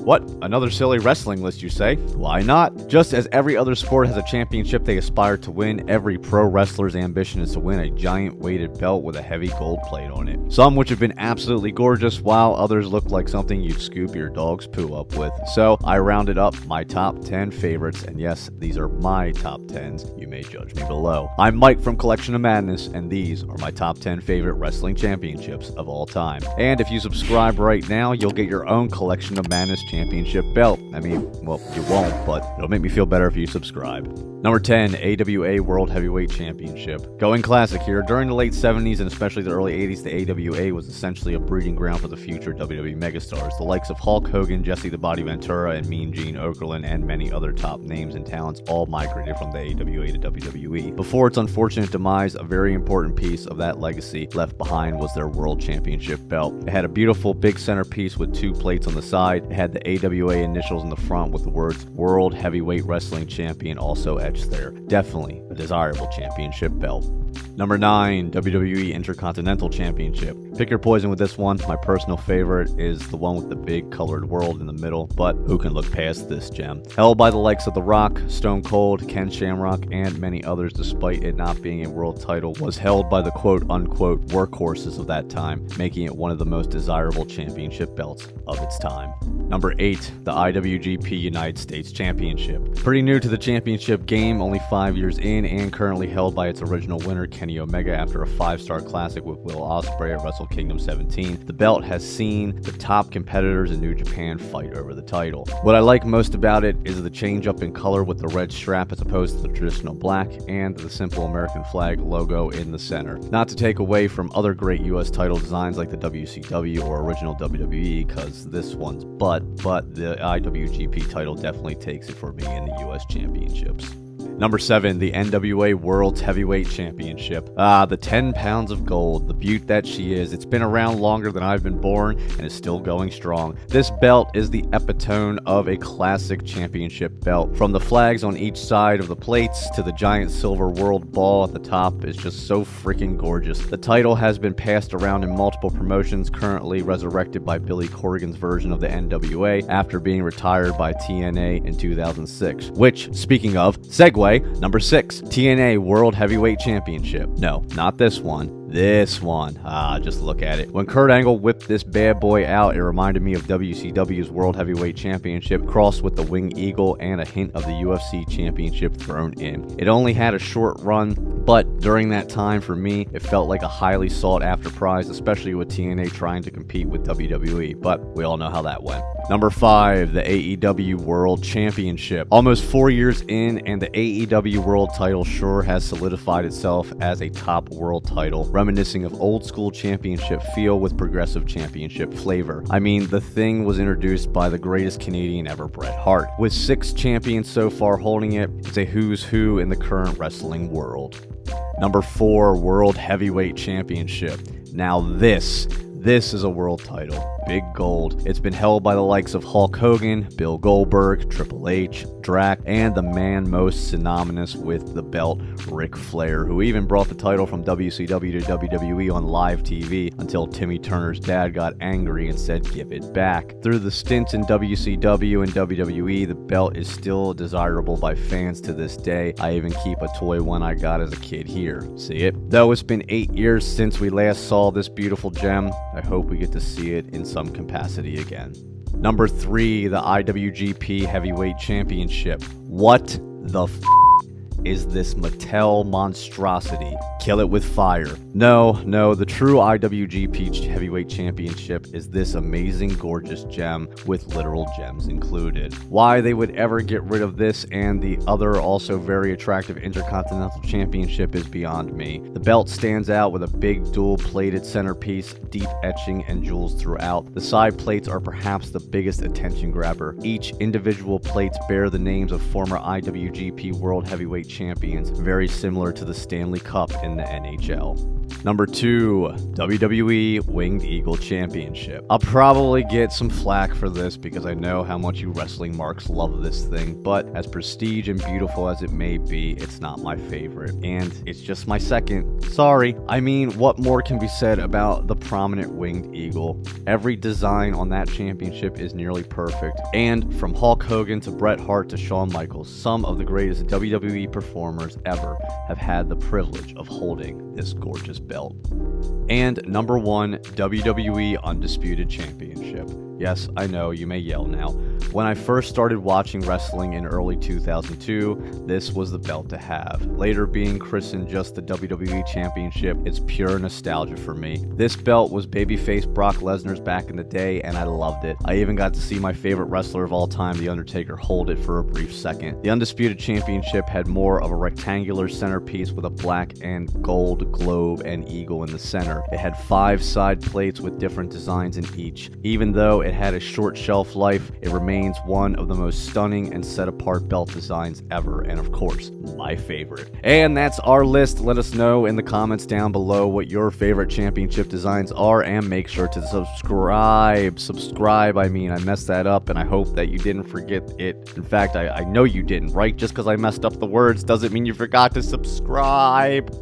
What? Another silly wrestling list, you say? Why not? Just as every other sport has a championship they aspire to win, every pro wrestler's ambition is to win a giant weighted belt with a heavy gold plate on it. Some which have been absolutely gorgeous, while others look like something you'd scoop your dog's poo up with. So I rounded up my top 10 favorites, and yes, these are my top 10s. You may judge me below. I'm Mike from Collection of Madness, and these are my top 10 favorite wrestling championships of all time. And if you subscribe right now, you'll get your own Collection of Madness championship belt. I mean, well, you won't, but it'll make me feel better if you subscribe. Number 10, AWA World Heavyweight Championship. Going classic here. During the late 70s and especially the early 80s, the AWA was essentially a breeding ground for the future WWE megastars. The likes of Hulk Hogan, Jesse the Body Ventura, and Mean Gene Okerlund, and many other top names and talents all migrated from the AWA to WWE. Before its unfortunate demise, a very important piece of that legacy left behind was their World Championship belt. It had a beautiful big centerpiece with 2 plates on the side. It had the AWA initials in the front with the words World Heavyweight Wrestling Champion also etched there. Definitely a desirable championship belt. Number 9, WWE Intercontinental Championship. Pick your poison with this one. My personal favorite is the one with the big colored world in the middle, but who can look past this gem? Held by the likes of The Rock, Stone Cold, Ken Shamrock, and many others, despite it not being a world title, was held by the quote-unquote workhorses of that time, making it one of the most desirable championship belts of its time. Number 8, the IWGP United States Championship. Pretty new to the championship game, only 5 years in, and currently held by its original winner, Kenny Omega, after a 5-star classic with Will Ospreay at Wrestle Kingdom 17. The belt has seen the top competitors in New Japan fight over the title. What I like most about it is the change up in color with the red strap as opposed to the traditional black, and the simple American flag logo in the center. Not to take away from other great US title designs like the WCW or original WWE, because this one's but the IWGP title definitely takes it for me in the US Championships. Number 7, the NWA World Heavyweight Championship. The 10 pounds of gold, the beaut that she is. It's been around longer than I've been born and is still going strong. This belt is the epitome of a classic championship belt. From the flags on each side of the plates to the giant silver world ball at the top is just so freaking gorgeous. The title has been passed around in multiple promotions, currently resurrected by Billy Corgan's version of the NWA after being retired by TNA in 2006. Which, speaking of, segue, number 6, TNA World Heavyweight Championship. No, not this one. This one. Just look at it. When Kurt Angle whipped this bad boy out, it reminded me of WCW's World Heavyweight Championship crossed with the Winged Eagle and a hint of the UFC Championship thrown in. It only had a short run, but during that time for me, it felt like a highly sought after prize, especially with TNA trying to compete with WWE, but we all know how that went. Number 5, the AEW World Championship. Almost 4 years in, and the AEW World title sure has solidified itself as a top world title, reminiscing of old school championship feel with progressive championship flavor. I mean, the thing was introduced by the greatest Canadian ever, Bret Hart. With 6 champions so far holding it, it's a who's who in the current wrestling world. Number 4, World Heavyweight Championship. Now this is a world title. Big gold. It's been held by the likes of Hulk Hogan, Bill Goldberg, Triple H, Drac, and the man most synonymous with the belt, Ric Flair, who even brought the title from WCW to WWE on live TV until Timmy Turner's dad got angry and said, "Give it back." Through the stints in WCW and WWE, the belt is still desirable by fans to this day. I even keep a toy one I got as a kid here. See it? Though it's been 8 years since we last saw this beautiful gem, I hope we get to see it in some capacity again. Number 3, the IWGP Heavyweight Championship. What the is this Mattel monstrosity? Kill it with fire. No, the true IWGP Heavyweight Championship is this amazing, gorgeous gem with literal gems included. Why they would ever get rid of this and the other also very attractive Intercontinental Championship is beyond me. The belt stands out with a big dual-plated centerpiece, deep etching, and jewels throughout. The side plates are perhaps the biggest attention grabber. Each individual plates bear the names of former IWGP World Heavyweight champions, very similar to the Stanley Cup in the NHL. Number 2, WWE Winged Eagle Championship. I'll probably get some flack for this because I know how much you wrestling marks love this thing, but as prestige and beautiful as it may be, it's not my favorite, and it's just my second. Sorry. I mean, what more can be said about the prominent winged eagle? Every design on that championship is nearly perfect, and from Hulk Hogan to Bret Hart to Shawn Michaels, some of the greatest WWE performers ever have had the privilege of holding this gorgeous belt. And number 1, WWE Undisputed Championship. Yes, I know, you may yell now. When I first started watching wrestling in early 2002, this was the belt to have. Later being christened just the WWE Championship, it's pure nostalgia for me. This belt was babyface Brock Lesnar's back in the day, and I loved it. I even got to see my favorite wrestler of all time, The Undertaker, hold it for a brief second. The Undisputed Championship had more of a rectangular centerpiece with a black and gold globe and eagle in the center. It had 5 side plates with different designs in each. Even though it had a short shelf life, it remains one of the most stunning and set apart belt designs ever, and of course, my favorite. And that's our list. Let us know in the comments down below what your favorite championship designs are, and make sure to subscribe. I mean, I messed that up, and I hope that you didn't forget it. In fact, I know you didn't, right? Just because I messed up the words doesn't mean you forgot to subscribe.